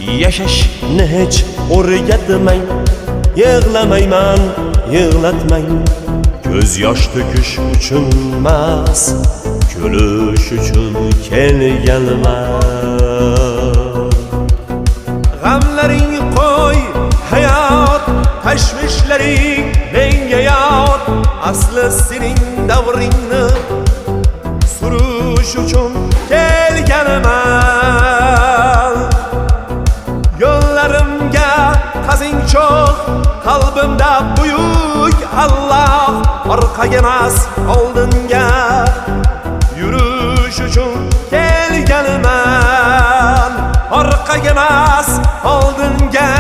Yashashni hech o'rgatmang, yig'lamayman, yig'latmang. Ko'z yosh to'kish uchun emas, kulish uchun kelganman. G'amlaring qo'y, hayot, tashvishlaring menga yot. Asli sening davringni surish uchun kelganman. Yo'llarimga qazing cho'q, qalbimda buyuk Allah. Orqaga emas, oldinga yurish uchun kelganman. Orqaga emas, oldinga